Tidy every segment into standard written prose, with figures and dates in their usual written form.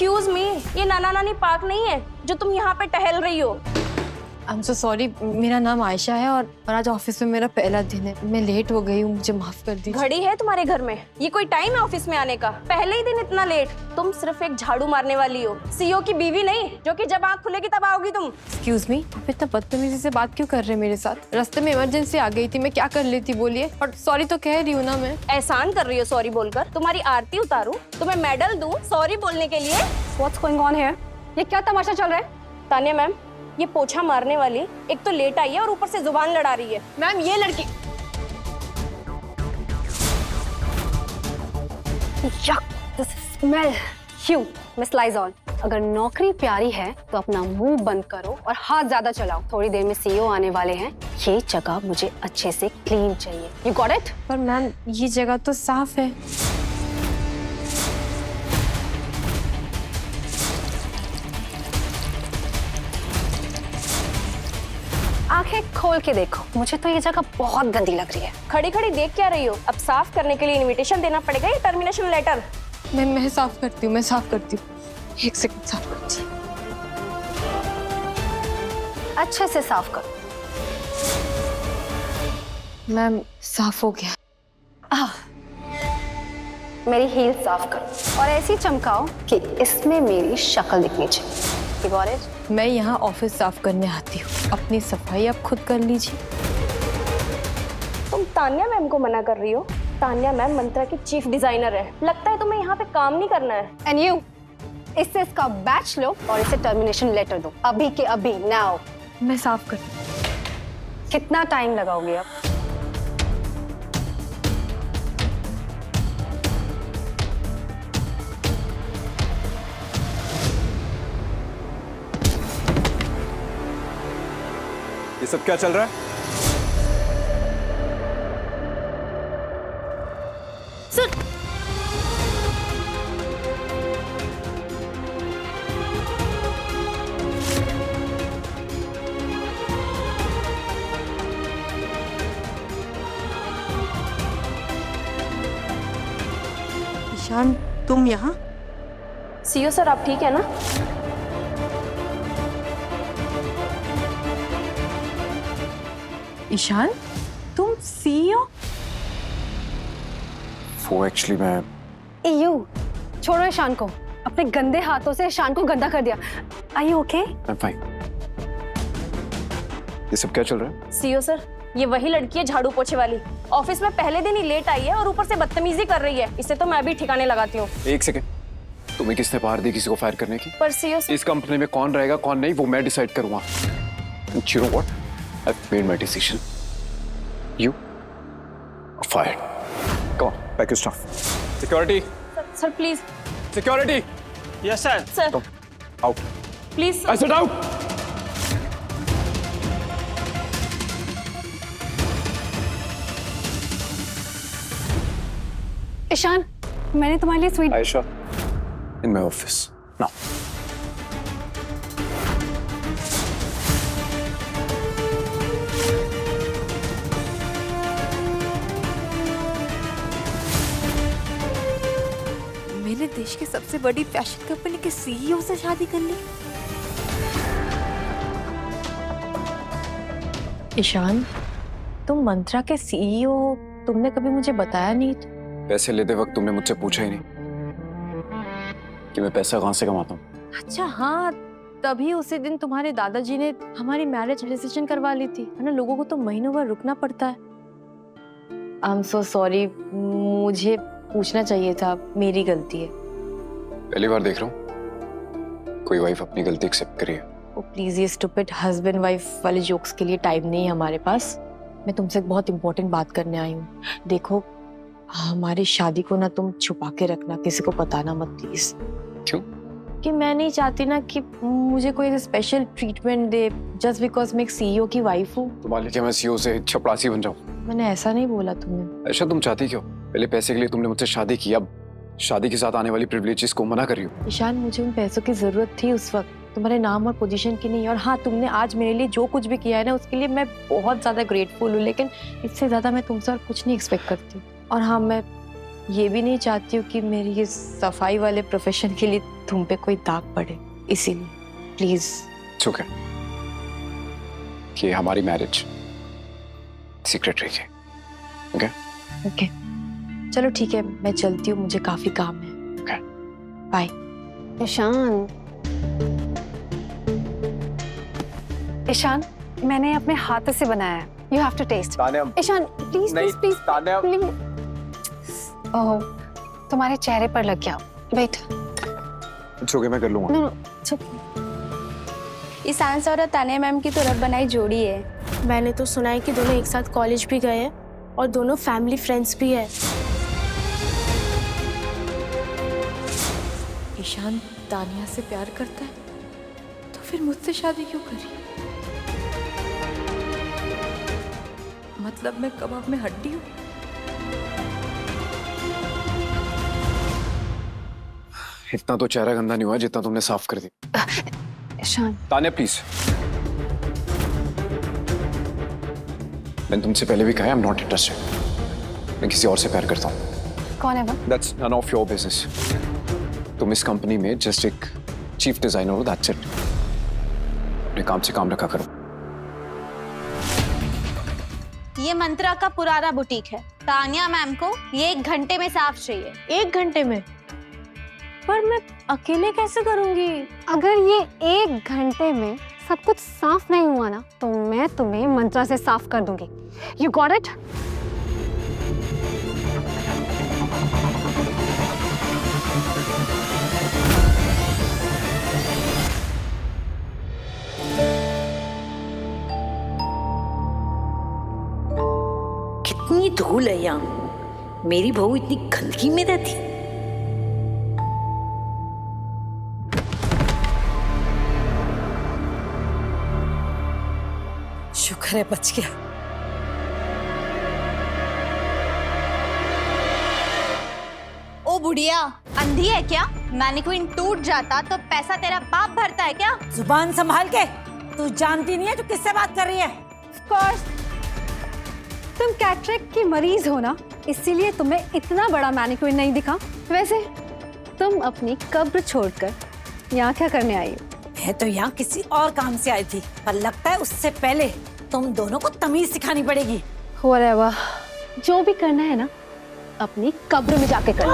Excuse me, ये नाना नानी park नहीं है जो तुम यहाँ पे टहल रही हो। आई एम सो सॉरी, मेरा नाम आयशा है और आज ऑफिस में मेरा पहला दिन है। मैं लेट हो गई हूँ, मुझे माफ कर दीजिए। घड़ी है तुम्हारे घर में? ये कोई टाइम है ऑफिस में आने का? पहले ही दिन इतना लेट? तुम सिर्फ एक झाड़ू मारने वाली हो, सीईओ की बीवी नहीं, जो कि जब आँख खुलेगी तब आओगी तुम। एक्सक्यूज मी, आप इतना बदतमीजी से बात क्यों कर रहे हैं मेरे साथ? रास्ते में इमरजेंसी आ गई थी, मैं क्या कर लेती बोलिए। और सॉरी तो कह रही हूँ ना मैं। एहसान कर रही हो सॉरी बोलकर? तुम्हारी आरती उतारूं, तुम्हें मेडल दूं सॉरी बोलने के लिए? What's going on here? ये क्या तमाशा चल रहा है? तान्या मैम, ये पोछा मारने वाली एक तो लेट आई है और ऊपर से जुबान लड़ा रही है। मैम ये लड़की Yuck, this smell. You, Miss Lizol. अगर नौकरी प्यारी है तो अपना मुंह बंद करो और हाथ ज्यादा चलाओ। थोड़ी देर में सीईओ आने वाले हैं, ये जगह मुझे अच्छे से क्लीन चाहिए। You got it? पर मैम ये जगह तो साफ है। आंखें खोल के देखो, मुझे तो ये जगह बहुत गंदी लग रही है। खड़ी खड़ी देख क्या रही हो? अब साफ करने के लिए इनविटेशन देना पड़ेगा या टर्मिनेशन लेटर? मैं साफ करती हूँ, मैं साफ करती हूँ। एक सेकंड साफ करती हूँ। अच्छे से साफ करो। मैम साफ हो गया। मेरी हील साफ करो और ऐसी चमकाओ कि इसमें मेरी शक्ल दिखनी चाहिए। You got it? मैं यहाँ ऑफिस साफ करने आती हूँ, अपनी सफाई आप खुद कर लीजिए। तुम तान्या मैम को मना कर रही हो? तान्या मैम मंत्रा की चीफ डिजाइनर है, लगता है तुम्हें यहाँ पे काम नहीं करना है। And you, इससे इसका बैच लो और इसे टर्मिनेशन लेटर दो, अभी के अभी, now। मैं साफ करती हूँ। कितना टाइम लगाओगे आप? ये सब क्या चल रहा है? सर, ईशान, तुम यहाँ? सीईओ सर आप ठीक है ना? ईशान, तुम सीईओ? वो एक्चुअली मैं यू, छोड़ो ईशान को। अपने गंदे हाथों से ईशान को गंदा कर दिया। Are you okay? I'm fine। ये सब क्या चल रहा है? सीईओ सर, ये वही लड़की है झाड़ू पोछे वाली, ऑफिस में पहले दिन ही लेट आई है और ऊपर से बदतमीजी कर रही है। इसे तो मैं भी ठिकाने लगाती हूँ। एक सेकंड, तुम्हें किसने पावर दी किसी को फायर करने की? पर सीईओ सर, इस कंपनी में कौन रहेगा कौन नहीं वो मैं डिसाइड करूंगा। You know what? I've made my decision. You are fired. Come on, pack your stuff. Security. Sir please. Security. Yes, sir. Sir Come out. Please. I said out. Ishaan, मैंने तुम्हारे लिए sweet. Aisha, in my office now. मैंने देश की सबसे बड़ी fashion company के CEO से शादी कर ली। ईशान, तुम मंत्रा के सीईओ हो, तुमने कभी मुझे बताया नहीं था। पैसे लेते वक्त तुमने मुझसे पूछा ही नहीं कि मैं पैसा कहाँ से कमाता हूँ। अच्छा हाँ, तभी उसी दिन तुम्हारे दादाजी ने हमारी मैरिज रजिस्ट्रेशन करवा ली थी, है ना? लोगों को तो महीनों भर रुकना पड़ता है। आई एम सो सॉरी, मुझे पूछना चाहिए था, मेरी गलती है। पहली बार देख रहा हूँ कोई वाइफ अपनी गलती एक्सेप्ट करी है। ओ प्लीज, ये स्टूपिड हस्बैंड वाइफ वाले जोक्स के लिए टाइम नहीं है हमारे पास। मैं तुमसे एक बहुत इंपॉर्टेंट बात करने आई हूँ। देखो, हमारी शादी को ना तुम छुपा के रखना, किसी को बताना मत प्लीज। क्यों? कि मैं नहीं चाहती ना कि मुझे कोई special treatment they just because मैं एक सीईओ की वाइफ हूँ। तुम्हारे लिए क्या मैं सीईओ से चपरासी बन जाऊँ? मैंने ऐसा नहीं बोला तुम्हें। ऐसा तुम चाहती क्यों? पहले पैसे के लिए तुमने मुझसे शादी की, अब शादी के साथ आने वाली प्रिविलेजेस को मना कर रही हो। ईशान, मुझे उन पैसों की जरूरत थी उस वक्त, तुम्हारे नाम और पोजीशन की नहीं। और हाँ, तुमने आज मेरे लिए जो कुछ भी किया है ना, उसके लिए मैं बहुत ज्यादा ग्रेटफुल हूँ, लेकिन इससे ज्यादा मैं तुमसे और कुछ नहीं एक्सपेक्ट करती। और हाँ, मैं ये भी नहीं चाहती हूँ कि मेरी ये सफाई वाले प्रोफेशन के लिए तुम पे कोई दाग पड़े, इसीलिए प्लीज। ओके, कि हमारी मैरिज सीक्रेट रही है। ओके ओके चलो ठीक है, मैं चलती हूँ, मुझे काफी काम है। Okay bye. ईशान, ईशान, मैंने अपने हाथों से बनाया है। You have to taste. Tanya, Ishaan please नहीं, please please Tanya. Please. Oh, तुम्हारे चेहरे पर लग गया। वेट। ओके, मैं कर लूंगा। नो नो, चुप। ईशान सर और तानिया मैम की तो रब बनाई जोड़ी है। मैंने तो सुना है कि दोनों एक साथ कॉलेज भी गए हैं और दोनों फैमिली फ्रेंड्स भी है। ईशान तानिया से प्यार करता है तो फिर मुझसे शादी क्यों करी? मतलब मैं कबाब में हड्डी हूँ? इतना तो चेहरा गंदा नहीं हुआ जितना तुमने साफ कर दी। ईशान, तान्या प्लीज, मैंने तुमसे पहले भी कहा है, आई एम नॉट इंटरेस्टेड। मैं किसी और से प्यार करता हूँ। कौन है वो? That's none of your business. तुम इस कंपनी में जस्ट एक चीफ डिजाइनर हो, दैट्स इट। अपने काम से काम रखा करो। ये मंत्रा का पुराना बुटीक है। तानिया मैम को ये 1 घंटे में साफ चाहिए। 1 घंटे में? पर मैं अकेले कैसे करूंगी? अगर ये 1 घंटे में सब कुछ साफ नहीं हुआ ना, तो मैं तुम्हें मंत्रा से साफ कर दूंगी। You got it? कितनी धूल है यहाँ। मेरी बहू इतनी गंदगी में रहती। शुक्र है बच गया। ओ बुढ़िया, अंधी है क्या? मैनिक्विन टूट जाता तो पैसा तेरा बाप भरता है क्या? जुबान संभाल के। तू जानती नहीं है तू किससे बात कर रही है? कोर्स तुम कैटरेक्ट की मरीज हो ना, इसीलिए तुम्हें इतना बड़ा मैनिक्विन नहीं दिखा। वैसे तुम अपनी कब्र छोड़कर यहाँ क्या करने आई हो? मैं तो यहाँ किसी और काम से आई थी, पर लगता है उससे पहले तुम दोनों को तमीज सिखानी पड़ेगी। Whatever, जो भी करना है ना, अपनी कब्र में जाके करना।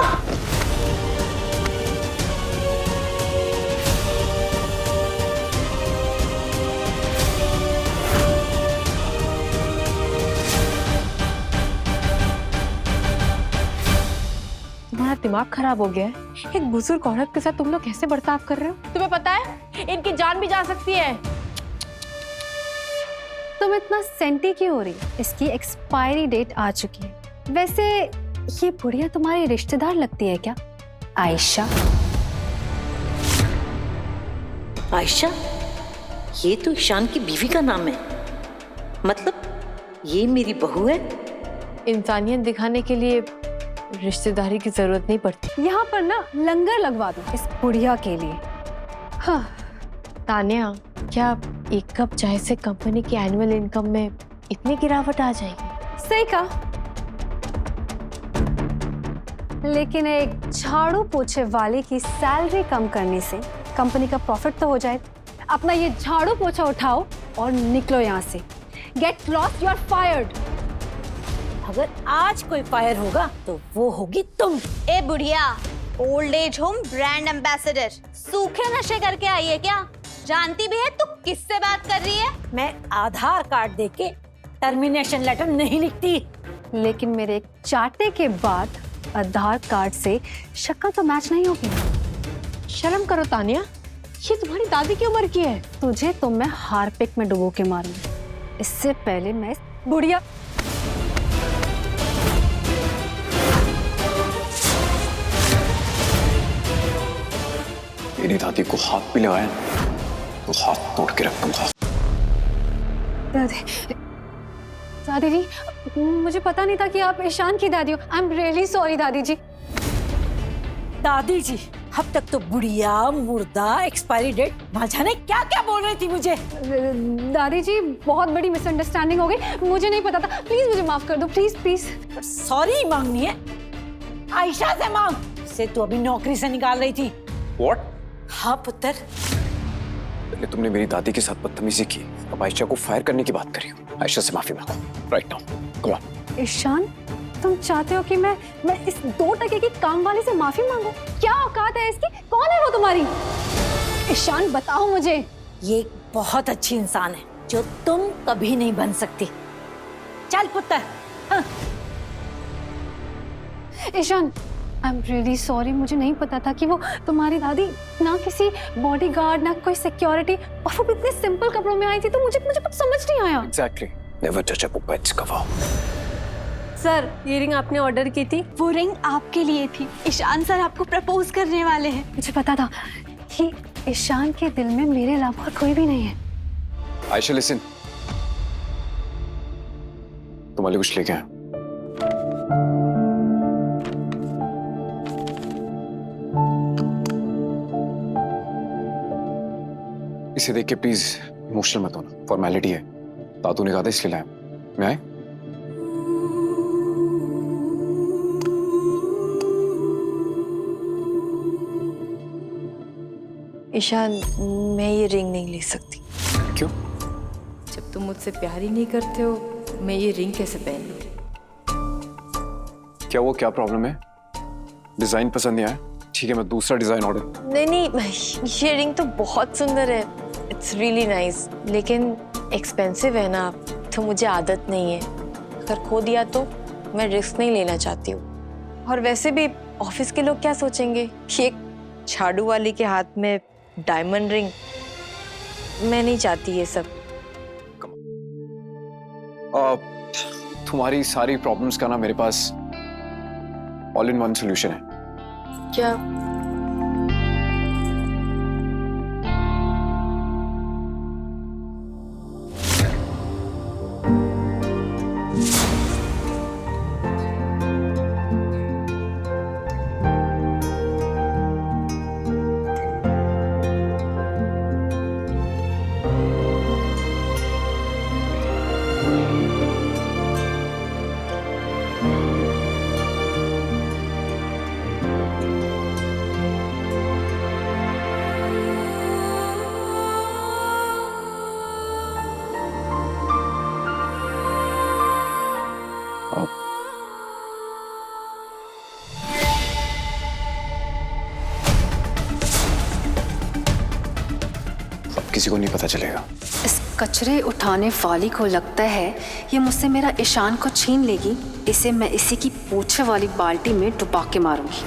तुम्हारा दिमाग खराब हो गया है? एक बुजुर्ग औरत के साथ तुम लोग कैसे बर्ताव कर रहे हो? तुम्हें पता है इनकी जान भी जा सकती है। तुम इतना सेंटी क्यों हो रही? इसकी एक्सपायरी डेट आ चुकी है। वैसे ये बुढ़िया तुम्हारी रिश्तेदार लगती है क्या? आयशा। आयशा? ये तो ईशान की बीवी का नाम है। मतलब ये मेरी बहू है? इंसानियत दिखाने के लिए रिश्तेदारी की जरूरत नहीं पड़ती। यहाँ पर ना लंगर लगवा दो इस बुढ़िया के लिए। हाँ। तानिया, क्या 1 कप चाय से कंपनी की एनुअल इनकम में इतनी गिरावट आ जाएगी? सही कहा। लेकिन एक झाड़ू पोछे वाले की सैलरी कम करने से कंपनी का प्रॉफिट तो हो जाए। अपना ये झाड़ू पोछा उठाओ और निकलो यहाँ से। Get lost, you are fired. अगर आज कोई फायर होगा तो वो होगी तुम। ए बुढ़िया, old age home brand ambassador सूखे नशे करके आई है क्या? जानती भी है तू किससे बात कर रही है? मैं आधार कार्ड देके टर्मिनेशन लेटर नहीं लिखती। लेकिन मेरे चाटे के बाद आधार कार्ड से शक्ल तो मैच नहीं होगी। शर्म करो तानिया, ये तुम्हारी दादी की उम्र की है। तुझे तो मैं हार्पिक में डुबो के मारूंगी, इससे पहले मैं इस बुढ़िया। मेरी दादी को हाथ भी लगाया तो हाथ तोड़ के रख दूंगा। दादी जी, मुझे पता नहीं था कि आप ईशान की दादी हो। आई एम रियली सॉरी दादी जी। दादी जी, अब तक तो बुढ़िया, मुर्दा, एक्सपायरी डेट, ना जाने क्या क्या बोल रही थी मुझे। दादी जी, बहुत बड़ी मिसअंडरस्टैंडिंग हो गई, मुझे नहीं पता था। प्लीज मुझे माफ कर दो, प्लीज प्लीज। सॉरी मांगनी है? आयशा से मांग। से तू अभी नौकरी से निकाल रही थी। What? हाँ पुत्र। पहले तुमने मेरी दादी के साथ बदतमीजी की, अब आयशा को फायर करने की बात कर रही हो। आयशा से माफी मांगो right now, come on. Ishaan, तुम चाहते हो कि मैं इस 2% की काम वाली से माफी मांगू? क्या औकात है इसकी? कौन है वो तुम्हारी? ईशान बताओ मुझे। ये एक बहुत अच्छी इंसान है जो तुम कभी नहीं बन सकती। चल पुत्र। हाँ। Ishaan, I am really sorry, मुझे नहीं पता था कि वो तुम्हारी दादी ना किसी बॉडीगार्ड ना कोई सिक्योरिटी, और वो भी इतने सिंपल कपड़ों में आई थी, तो मुझे कुछ समझ नहीं आया। Exactly. Never judge a book by its cover. Sir, ये रिंग आपने ऑर्डर की थी? वो रिंग आपके लिए थी। ईशान सर आपको प्रपोज करने वाले हैं। मुझे पता था कि ईशान के दिल में मेरे अलावा और कोई भी नहीं है। आयशा लिसन, तुम्हारे लिए कुछ लेके आया। इसे देख के प्लीज इमोशनल मत होना, फॉर्मेलिटी है। दादू ने कहा था इसलिए लाया। मैं आए? ईशान, मैं ये रिंग नहीं ले सकती। क्यों? जब तुम मुझसे प्यार ही नहीं करते हो, मैं ये रिंग कैसे पहन लूं? क्या क्या प्रॉब्लम है? डिजाइन पसंद नहीं आया? ठीक है, मैं दूसरा डिजाइन ऑर्डर। नहीं, ये रिंग तो बहुत सुंदर है, इट्स रियली नाइस, लेकिन एक्सपेंसिव है ना, तो मुझे आदत नहीं है। अगर खो दिया तो मैं रिस्क नहीं लेना चाहती हूँ। और वैसे भी ऑफिस के लोग क्या सोचेंगे कि एक झाड़ू वाली के हाथ में डायमंड रिंग। मैं नहीं चाहती ये सब। तुम्हारी सारी प्रॉब्लम्स का ना मेरे पास ऑल इन वन सॉल्यूशन है। क्या? किसी को नहीं पता चलेगा। इस कचरे उठाने वाली को लगता है ये मुझसे मेरा ईशान को छीन लेगी। इसे मैं इसी की पूछे वाली बाल्टी में डुबा के मारूंगी।